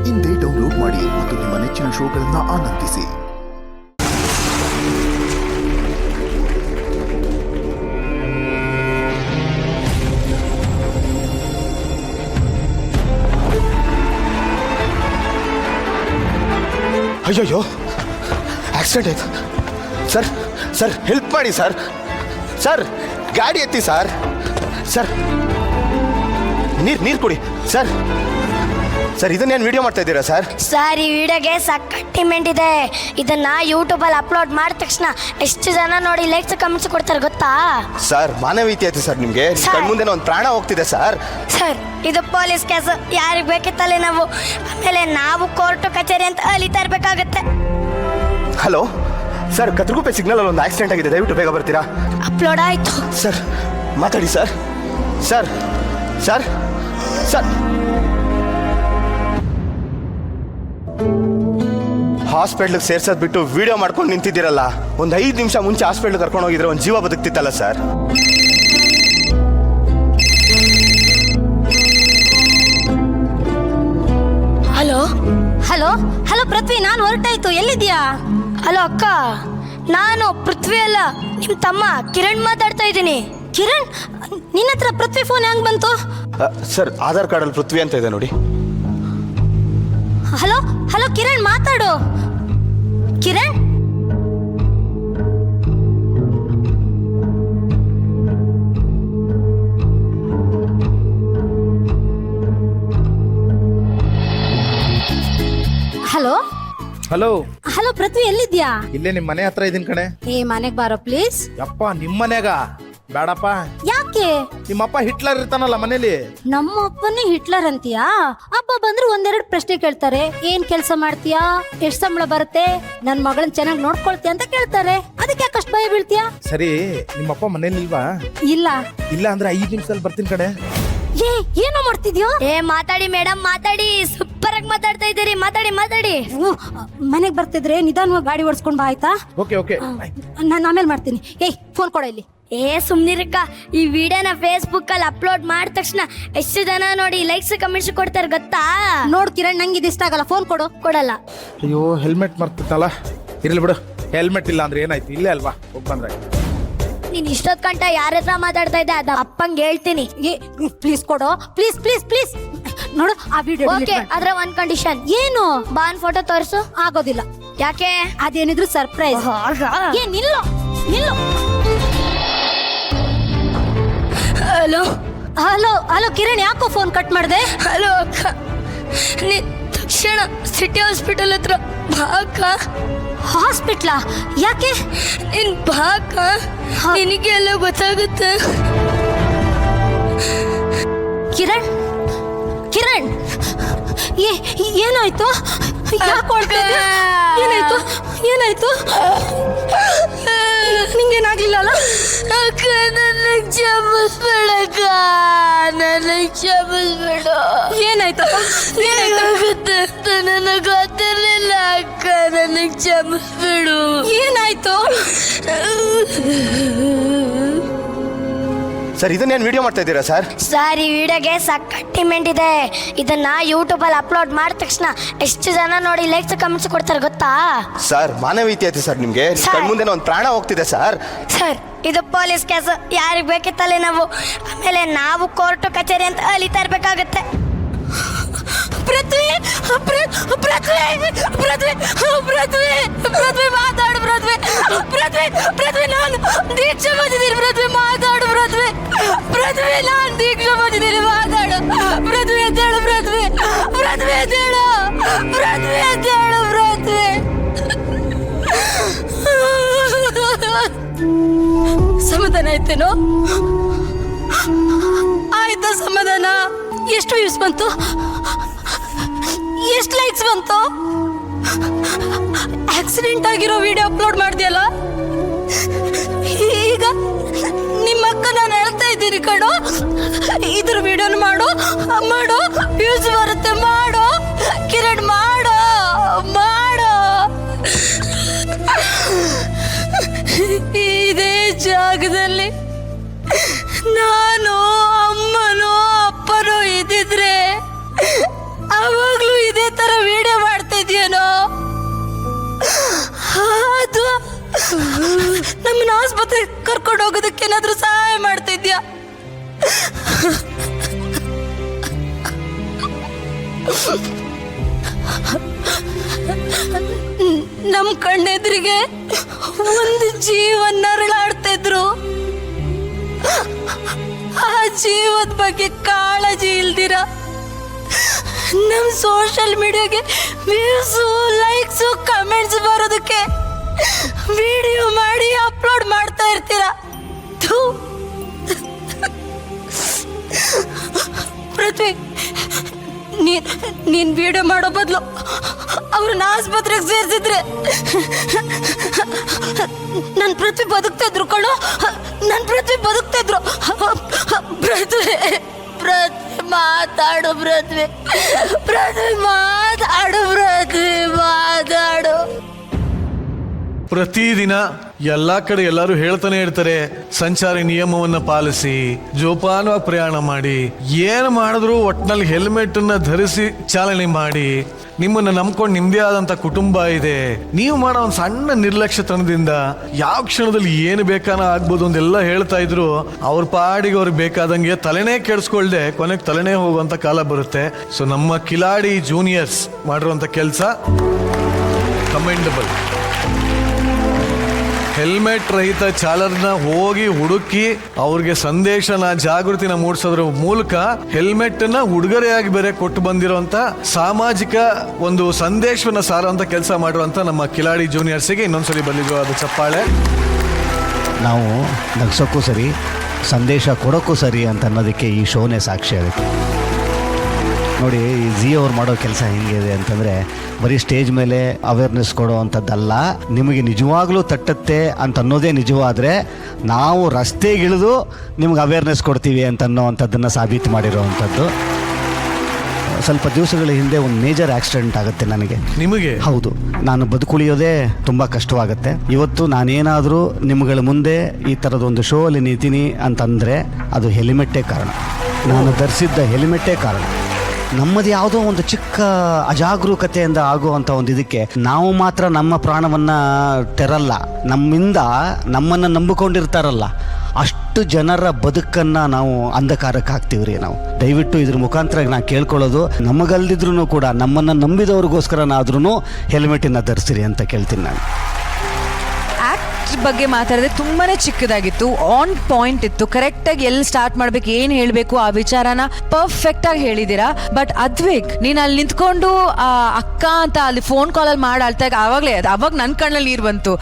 ಇಂದೇ ಡೌನ್ಲೋಡ್ ಮಾಡಿ ಮತ್ತು ನಿಮ್ಮ ನೆಚ್ಚಿನ ಶೋಗಳನ್ನು ಆನಂದಿಸಿ. ಅಯ್ಯಯ್ಯೋ, ಆಕ್ಸಿಡೆಂಟ್ ಆಯ್ತು ಸರ್. ಸರ್ ಹೆಲ್ಪ್ ಮಾಡಿ ಸರ್. ಸರ್ ಗಾಡಿ ಎತ್ತಿ ಸರ್. ಸರ್ ನೀರು ಕೊಡಿ ಸರ್. ಸರ್ ಇದನ್ನೇನು ವಿಡಿಯೋ ಮಾಡ್ತಾ ಇದ್ದೀರಾ ಸರ್? ಸರ್ ಈ ವಿಡಿಯೋಗೆ ಸಕ್ಕಟ್ಟಿಮೆಂಟ್ ಇದೆ. ಇದನ್ನ ಯೂಟ್ಯೂಬಲ್ಲಿ ಅಪ್ಲೋಡ್ ಮಾಡಿದ ತಕ್ಷಣ ಎಷ್ಟು ಜನ ನೋಡಿ ಲೈಕ್ಸ್ ಕಮೆಂಟ್ಸ್ ಕೊಡ್ತಾರೆ ಗೊತ್ತಾ ಸರ್? ಮಾನವೀಯತೆ ಐತೆ ಸರ್ ನಿಮಗೆ. ಕಣ್ಮುಂದೆ ಒಂದು ಪ್ರಾಣ ಹೋಗ್ತಿದೆ ಸರ್. ಸರ್ ಇದು ಪೊಲೀಸ್ ಕೇಸ್, ಯಾರಿಗೆ ಬೇಕಿತ್ತಲ್ಲಿ ನಾವು ಆಮೇಲೆ ನಾವು ಕೋರ್ಟು ಕಚೇರಿ ಅಂತ ಅಲಿತಾ ಇರ್ಬೇಕಾಗತ್ತೆ. ಹಲೋ ಸರ್, ಕತ್ರಗುಪ್ಪೆ ಸಿಗ್ನಲ್ ಅಲ್ಲಿ ಒಂದು ಆಕ್ಸಿಡೆಂಟ್ ಆಗಿದೆ, ದಯವಿಟ್ಟು ಬೇಗ ಬರ್ತೀರಾ? ಅಪ್ಲೋಡ್ ಆಯ್ತು ಸರ್. ಮಾತಾಡಿ ಸರ್. ಸರ್ ಸರ್ ಸರ್ ಹಾಸ್ಪಿಟ್ಲಿಗೆ ಸೇರ್ಸೋದು ಬಿಟ್ಟು ವಿಡಿಯೋ ಮಾಡ್ಕೊಂಡು ನಿಂತಿದ್ದೀರಲ್ಲ. ಒಂದು 5 ನಿಮಿಷ ಮುಂಚೆ ಹಾಸ್ಪಿಟ್ಲಿಗೆ ಕರ್ಕೊಂಡು ಹೋಗಿದ್ರೆ ಒಂದು ಜೀವ ಬದುಕ್ತಿತ್ತಲ್ಲ ಸರ್. ಹಲೋ ಹಲೋ ಹಲೋ ಪೃಥ್ವಿ, ನಾನು ಹೊರಟಾಯ್ತು. ಎಲ್ಲಿದ್ಯಾ? ಹಲೋ ಅಕ್ಕ, ನಾನು ಪೃಥ್ವಿ ಅಲ್ಲ, ನಿಮ್ಮ ತಮ್ಮ ಕಿರಣ್ ಮಾತಾಡ್ತಾ ಇದ್ದೀನಿ. ಕಿರಣ್, ನಿನ್ನ ಹತ್ರ ಪೃಥ್ವಿ ಫೋನ್ ಹೆಂಗ್ ಬಂತು? ಸರ್ ಆಧಾರ್ ಕಾರ್ಡಲ್ಲಿ ಪೃಥ್ವಿ ಅಂತ ಇದೆ ನೋಡಿ. ಹಲೋ ಹಲೋ ಕಿರಣ್, ಮಾತಾಡು. ಕಿರಣ್, ಹಲೋ ಹಲೋ ಹಲೋ ಪೃಥ್ವಿ, ಎಲ್ಲಿದ್ಯಾ? ಇಲ್ಲೇ ನಿಮ್ ಮನೆ ಹತ್ರ ಇದೀನಿ ಕಣೆ. ಮನೆಗ್ ಬಾರೋ ಪ್ಲೀಸ್. ಯಪ್ಪ, ನಿಮ್ ಮನೆಗ ಬೇಡಪ್ಪ. ಯಾಕೆ? ನಿಮ್ಮಪ್ಪ ಹಿಟ್ಲರ್ ಇರ್ತಾನಲ್ಲ ಮನೇಲಿ. ನಮ್ಮ ಅಪ್ಪನೇ ಹಿಟ್ಲರ್ ಅಂತೀಯಾ? ಅಪ್ಪ ಬಂದ್ರೆ ಒಂದೆರಡು ಪ್ರಶ್ನೆ ಕೇಳ್ತಾರೆ. ಏನ್ ಕೆಲಸ ಮಾಡ್ತೀಯಾ, ಎಷ್ಟ್ ಸಂಬಳ ಬರುತ್ತೆ, ನನ್ ಮಗಳನ್ನ ಚೆನ್ನಾಗಿ ನೋಡ್ಕೊಳ್ತೀಯ ಅಂತ ಕೇಳ್ತಾರೆ. ಅದಕ್ಕೆ ಯಾಕಷ್ಟು ಭಯ ಬೀಳ್ತೀಯಾ? ಸರಿ, ನಿಮ್ಮಪ್ಪ ಮನೇಲಿ ಇಲ್ವಾ? ಇಲ್ಲ. ಇಲ್ಲ ಅಂದ್ರೆ 5 ನಿಮಿಷದಲ್ಲಿ ಬರ್ತೀನಿ ಕಣೆ. ಏನೋ ಮಾಡ್ತಿದ್ಯೋ? ಮಾತಾಡಿ ಮೇಡಮ್, ಮಾತಾಡಿ. ಸೂಪರ್ ಆಗಿ ಮಾತಾಡ್ತಾ ಇದ್ದೀರಿ, ಮಾತಾಡಿ ಮಾತಾಡಿ. ಮನೆಗ್ ಬರ್ತಿದ್ರೆ ನಿಧಾನವಾಗಿ ಗಾಡಿ ಓಡಿಸ್ಕೊಂಡ್ ಬಾ, ಆಯ್ತಾ? ಓಕೆ. ನಾನು ಆಮೇಲೆ ಮಾಡ್ತೀನಿ. ಫೋನ್ ಕೊಡ ಇಲ್ಲಿ. ಸುಮ್ನಿರಕ್ಕ. ಈ ವಿಡಿಯೋನ ಫೇಸ್ಬುಕ್ ಅಲ್ಲಿ ಅಪ್ಲೋಡ್ ಮಾಡಿದ ತಕ್ಷಣ ಎಷ್ಟು ಜನ ನೋಡಿ ಲೈಕ್ಸ್ ಕಮೆಂಟ್ಸ್ ಕೊಡ್ತಾರೆ ಗೊತ್ತಾ? ನೋಡ್ ಕಿರಣ್, ನಂಗೆ ಇದು ಇಷ್ಟ ಆಗಲ್ಲ. ಫೋನ್ ಕೊಡು. ಕೊಡಲ್ಲ. ಅಯ್ಯೋ, ಹೆಲ್ಮೆಟ್ ಮರ್ತಿತ್ತಲ್ಲ. ಇರ್ಲಿ ಬಿಡು, ಹೆಲ್ಮೆಟ್ ಇಲ್ಲ ಅಂದ್ರೆ ಏನಾಯ್ತು, ಇಲ್ಲೇ ಅಲ್ವಾ ಹೋಗಿ ಬಂದ್ರೆ. ನೀನ್ ಇಷ್ಟೊತ್ ಗಂಟ ಯಾರ ಹತ್ರ ಮಾತಾಡ್ತಾ ಇದ್ದೆ, ಅದ ಅಪ್ಪಂಗೆ ಹೇಳ್ತೀನಿ. ಪ್ಲೀಸ್ ಕೊಡು, ಪ್ಲೀಸ್ ಪ್ಲೀಸ್ ಪ್ಲೀಸ್. ನೋಡು ಆ ವಿಡಿಯೋ. ಓಕೆ, ಆದ್ರೆ ಒಂದ್ ಕಂಡೀಷನ್. ಏನು? ಬಾನ್ ಫೋಟೋ ತೋರಿಸು. ಆಗೋದಿಲ್ಲ. ಯಾಕೆ? ಅದೇನಿದ್ರು ಸರ್ಪ್ರೈಸ್. ನಿಲ್ಲು ನಿಲ್ಲು. ಹಲೋ ಹಲೋ ಹಲೋ ಕಿರಣ್, ಯಾಕೋ ಫೋನ್ ಕಟ್ ಮಾಡಿದೆ? ಹಲೋ ಅಕ್ಕ, ನೀ ತಕ್ಷಣ ಸಿಟಿ ಹಾಸ್ಪಿಟಲ್ ಹತ್ರ ಬಾ ಅಕ್ಕ. ಹಾಸ್ಪಿಟ್ಲಾ? ಯಾಕೆ? ನೀನ್ ಬಾ ಅಕ್ಕ, ನಿನಗೆ ಎಲ್ಲ ಗೊತ್ತಾಗುತ್ತೆ. ಕಿರಣ್ ಕಿರಣ್, ಏನಾಯ್ತು? ಯಾಕೆ ಏನಾಯ್ತು? ಏನಾಯ್ತು? ನಿಂಗೇನಾಗ್ಲಿಲ್ಲ ಅಲ್ಲ? ಅಕ್ಕ, ನನಗೆ ಕ್ಷಮಿಸ್ಬೇಡಕ್ಕ, ನನಗೆ ಕ್ಷಮಿಸ್ಬೇಡ. ಏನಾಯ್ತಪ್ಪ? ಏನಾಗುತ್ತೆ ಅಂತ ನನಗೆ ಗೊತ್ತಿರಲಿಲ್ಲ ಅಕ್ಕ, ನನಗೆ ಕ್ಷಮಿಸ್ಬೇಡು. ಏನಾಯ್ತು? ಸರ್ ಇದನ್ನೇನು ವಿಡಿಯೋ ಮಾಡ್ತಾ ಇದ್ದೀರಾ ಸರ್? ಸರ್ ಈ ವಿಡಿಯೋಗೆ ಸಕ್ಕಟ್ಟಿಮೆಂಟ್ ಇದೆ. ಇದನ್ನ ಯೂಟ್ಯೂಬಲ್ಲಿ ಅಪ್ಲೋಡ್ ಮಾಡಿದ ತಕ್ಷಣ ಎಷ್ಟು ಜನ ನೋಡಿ ಲೈಕ್ಸ್ ಕಮೆಂಟ್ಸ್ ಕೊಡ್ತಾರೆ ಗೊತ್ತಾ? ಸರ್ ಮಾನವೀಯತೆ ಐತೆ ಸರ್ ನಿಮಗೆ. ಕಣ್ಮುಂದೆ ಒಂದು ಪ್ರಾಣ ಹೋಗ್ತಿದೆ ಸರ್. ಸರ್ ಇದು ಪೊಲೀಸ್ ಕೇಸ್, ಯಾರಿಗೆ ಬೇಕಿತ್ತಲ್ಲಿ ನಾವು ಆಮೇಲೆ ನಾವು ಕೋರ್ಟು ಕಚೇರಿ ಅಂತ ಅಲಿತಾ ಇರ್ಬೇಕಾಗತ್ತೆ. ಪೃಥ್ವಿ ಪೃಥ್ವಿ ಪೃಥ್ವಿ ಪೃಥ್ವಿ ಪೃಥ್ವಿ, ಮಾತಾಡು ಪೃಥ್ವಿ. ಪೃಥ್ವಿ ಪೃಥ್ವಿ, ನಾನು ದೀಕ್ಷೆ ಬಂದಿದ್ದೀನಿ. ಪೃಥ್ವಿ ಮಾತಾಡು. ಪೃಥ್ವಿ ಪೃಥ್ವಿ, ನಾನು ದೀಕ್ಷೆ ಬಂದಿದ್ದೀನಿ. ಮಾತಾಡು ಪೃಥ್ವಿ. ಎದ್ದೇಳು ಪೃಥ್ವಿ. ಪೃಥ್ವಿ ಎದ್ದೇಳು. ಪೃಥ್ವಿ ಎದ್ದೇಳು. ಪೃಥ್ವಿ, ಸಮಾಧಾನ ಆಯ್ತೇನೋ? ಆಯ್ತಾ ಸಮಾಧಾನ? ಎಷ್ಟು ವ್ಯೂಸ್ ಬಂತು? ಎಷ್ಟು ಲೈಕ್ಸ್ ಬಂತು? ಆಕ್ಸಿಡೆಂಟ್ ಆಗಿರೋ ವಿಡಿಯೋ ಅಪ್ಲೋಡ್ ಮಾಡಿದ್ಯಲ್ಲ, ಈಗ ನಿಮ್ಮ ಅಕ್ಕ ನಾನು ಹೇಳ್ತಾ ಇದ್ದೀನಿ ಕಣೋ, ಇದ್ರ ವಿಡಿಯೋನ ಮಾಡು ಮಾಡು, ವ್ಯೂಸ್ ಬರುತ್ತೆ. ಮಾಡು ಕಿರಣ್, ಮಾಡು ಮಾಡು. ಇದೇ ಜಾಗದಲ್ಲಿ ನಾನು, ಅಮ್ಮನೋ ಅಪ್ಪನೋ ಇದ್ದಿದ್ರೆ ಅವಾಗ್ಲೂ ಇದೇ ತರ ಆಸ್ಪತ್ರೆ ಕರ್ಕೊಂಡು ಹೋಗೋದಕ್ಕೆ ಏನಾದ್ರೂ ಸಹಾಯ ಮಾಡ್ತಿದ್ಯಾ? ನಮ್ ಕಣ್ಣೆದ್ರಿಗೆ ಒಂದು ಜೀವ ನರಳಾಡ್ತಿದ್ರು. ಆ ಜೀವದ ಬಗ್ಗೆ ಕಾಳಜಿ ಇಲ್ದಿರ ನಮ್ ಸೋಷಿಯಲ್ ಮೀಡಿಯಾಗೆ ವ್ಯೂಸು, ಲೈಕ್ಸು, ಕಮೆಂಟ್ಸ್ ಬರೋದಕ್ಕೆ ವಿಡಿಯೋ ಮಾಡಿ ಅಪ್ಲೋಡ್ ಮಾಡ್ತಾ ಇರ್ತೀರಾ. ಥು. ಪೃಥ್ವಿ, ನೀನ್ ವಿಡಿಯೋ ಮಾಡೋ ಬದಲು ಅವ್ರನ್ನ ಆಸ್ಪತ್ರೆಗೆ ಸೇರಿಸಿದ್ರೆ ನನ್ ಪೃಥ್ವಿ ಬದುಕ್ತಿದ್ರು ಕಣೋ. ನನ್ ಪೃಥ್ವಿ ಬದುಕ್ತಿದ್ರು. ಪೃಥ್ವಿ ಮಾತಾಡು. ಪೃಥ್ವಿ ಮಾತಾಡು. ಪ್ರತಿದಿನ ಎಲ್ಲಾ ಕಡೆ ಎಲ್ಲರೂ ಹೇಳ್ತಾನೆ ಇರ್ತಾರೆ, ಸಂಚಾರಿ ನಿಯಮವನ್ನ ಪಾಲಿಸಿ, ಜೋಪಾನವಾಗಿ ಪ್ರಯಾಣ ಮಾಡಿ, ಏನು ಮಾಡಿದ್ರು ಒಟ್ನಲ್ಲಿ ಹೆಲ್ಮೆಟ್ ಅನ್ನ ಧರಿಸಿ ಚಾಲನೆ ಮಾಡಿ. ನಿಮ್ಮನ್ನ ನಂಬ್ಕೊಂಡು ನಿಮ್ದೇ ಆದಂತ ಕುಟುಂಬ ಇದೆ. ನೀವು ಮಾಡೋ ಒಂದು ಸಣ್ಣ ನಿರ್ಲಕ್ಷ್ಯತನದಿಂದ ಯಾವ ಕ್ಷಣದಲ್ಲಿ ಏನು ಬೇಕಾನ ಆಗ್ಬೋದು ಅಂತೆಲ್ಲ ಹೇಳ್ತಾ ಇದ್ರು. ಅವ್ರ ಪಾಡಿಗೆ ಅವ್ರಿಗೆ ಬೇಕಾದಂಗೆ ತಲೆನೇ ಕೆಡಿಸ್ಕೊಳ್ದೆ ಕೊನೆಗೆ ತಲೆನೇ ಹೋಗುವಂತ ಕಾಲ ಬರುತ್ತೆ. ಸೊ ನಮ್ಮ ಕಿಲಾಡಿ ಜೂನಿಯರ್ಸ್ ಮಾಡಿರುವಂತ ಕೆಲಸ ಕಮೆಂಡಬಲ್. ಹೆಲ್ಮೆಟ್ ರಹಿತ ಚಾಲಕರನ್ನ ಹೋಗಿ ಹುಡುಕಿ ಅವ್ರಿಗೆ ಸಂದೇಶನ, ಜಾಗೃತಿನ ಮೂಡಿಸೋದ್ರ ಮೂಲಕ ಹೆಲ್ಮೆಟ್ ನ ಉಡುಗೊರೆಯಾಗಿ ಬೇರೆ ಕೊಟ್ಟು ಬಂದಿರುವಂತ ಸಾಮಾಜಿಕ ಒಂದು ಸಂದೇಶವನ್ನ ಸಾರುವಂತ ಕೆಲಸ ಮಾಡಿರುವಂತ ನಮ್ಮ ಕಿಲಾಡಿ ಜೂನಿಯರ್ಸ್ಗೆ ಇನ್ನೊಂದ್ಸರಿ ಬಂದಿದ್ರು ಅದು ಚಪ್ಪಾಳೆ. ನಾವು ನಗ್ಸೋಕ್ಕೂ ಸರಿ, ಸಂದೇಶ ಕೊಡೋಕ್ಕೂ ಸರಿ ಅಂತ ಅನ್ನೋದಕ್ಕೆ ಈ ಶೋನೇ ಸಾಕ್ಷಿ ಆಗುತ್ತೆ. ನೋಡಿ, ಈ ಜಿ ಅವ್ರು ಮಾಡೋ ಕೆಲಸ ಹೆಂಗಿದೆ ಅಂತಂದರೆ, ಬರೀ ಸ್ಟೇಜ್ ಮೇಲೆ ಅವೇರ್ನೆಸ್ ಕೊಡೋ ಅಂಥದ್ದಲ್ಲ, ನಿಮಗೆ ನಿಜವಾಗ್ಲೂ ತಟ್ಟತ್ತೆ ಅಂತ ಅನ್ನೋದೇ ನಿಜವಾದರೆ ನಾವು ರಸ್ತೆಗಿಳಿದು ನಿಮ್ಗೆ ಅವೇರ್ನೆಸ್ ಕೊಡ್ತೀವಿ ಅಂತ ಅನ್ನೋವಂಥದ್ದನ್ನು ಸಾಬೀತು ಮಾಡಿರೋವಂಥದ್ದು. ಸ್ವಲ್ಪ ದಿವಸಗಳ ಹಿಂದೆ ಒಂದು ಮೇಜರ್ ಆಕ್ಸಿಡೆಂಟ್ ಆಗುತ್ತೆ ನನಗೆ. ನಿಮಗೆ? ಹೌದು, ನಾನು ಬದುಕುಳಿಯೋದೇ ತುಂಬ ಕಷ್ಟವಾಗುತ್ತೆ. ಇವತ್ತು ನಾನೇನಾದರೂ ನಿಮ್ಗಳ ಮುಂದೆ ಈ ಥರದೊಂದು ಶೋ ಅಲ್ಲಿ ನಿಂತೀನಿ ಅಂತಂದರೆ ಅದು ಹೆಲ್ಮೆಟ್ಟೇ ಕಾರಣ. ನಾನು ಧರಿಸಿದ್ದ ಹೆಲ್ಮೆಟ್ಟೇ ಕಾರಣ. ನಮ್ಮದು ಯಾವುದೋ ಒಂದು ಚಿಕ್ಕ ಅಜಾಗರೂಕತೆಯಿಂದ ಆಗುವಂಥ ಒಂದು ಇದಕ್ಕೆ ನಾವು ಮಾತ್ರ ನಮ್ಮ ಪ್ರಾಣವನ್ನು ತೆರಲ್ಲ, ನಮ್ಮಿಂದ ನಮ್ಮನ್ನು ನಂಬಿಕೊಂಡಿರ್ತಾರಲ್ಲ ಅಷ್ಟು ಜನರ ಬದುಕನ್ನು ನಾವು ಅಂಧಕಾರಕ್ಕೆ ಹಾಕ್ತೀವಿ ರೀ. ನಾವು ದಯವಿಟ್ಟು ಇದ್ರ ಮುಖಾಂತರ ನಾನು ಕೇಳ್ಕೊಳ್ಳೋದು, ನಮಗಲ್ದಿದ್ರೂ ಕೂಡ ನಮ್ಮನ್ನು ನಂಬಿದವ್ರಿಗೋಸ್ಕರನಾದ್ರೂ ಹೆಲ್ಮೆಟನ್ನು ಧರಿಸಿರಿ ಅಂತ ಕೇಳ್ತೀನಿ ನಾನು. ಬಗ್ಗೆ ಮಾತಾಡಿದ್ರೆ ತುಂಬಾನೇ ಚಿಕ್ಕದಾಗಿತ್ತು, ಆನ್ ಪಾಯಿಂಟ್ ಇತ್ತು, ಕರೆಕ್ಟಾಗಿ ಎಲ್ಲಿ ಸ್ಟಾರ್ಟ್ ಮಾಡ್ಬೇಕು, ಏನು ಹೇಳಬೇಕು ಆ ವಿಚಾರನ ಪರ್ಫೆಕ್ಟ್ ಆಗಿ ಹೇಳಿದ್ದೀರಾ. ಬಟ್ ಅದ್ವಿಕ್, ನೀನು ಅಲ್ಲಿ ನಿಂತ್ಕೊಂಡು ಅಕ್ಕ ಅಂತ ಅಲ್ಲಿ ಫೋನ್ ಕಾಲಲ್ಲಿ ಮಾಡಿ ಅಳ್ತಾ ಅವಾಗಲೇ ಅವಾಗ ನನ್ನ ಕಣ್ಣಲ್ಲಿ ನೀರು ಬಂತು.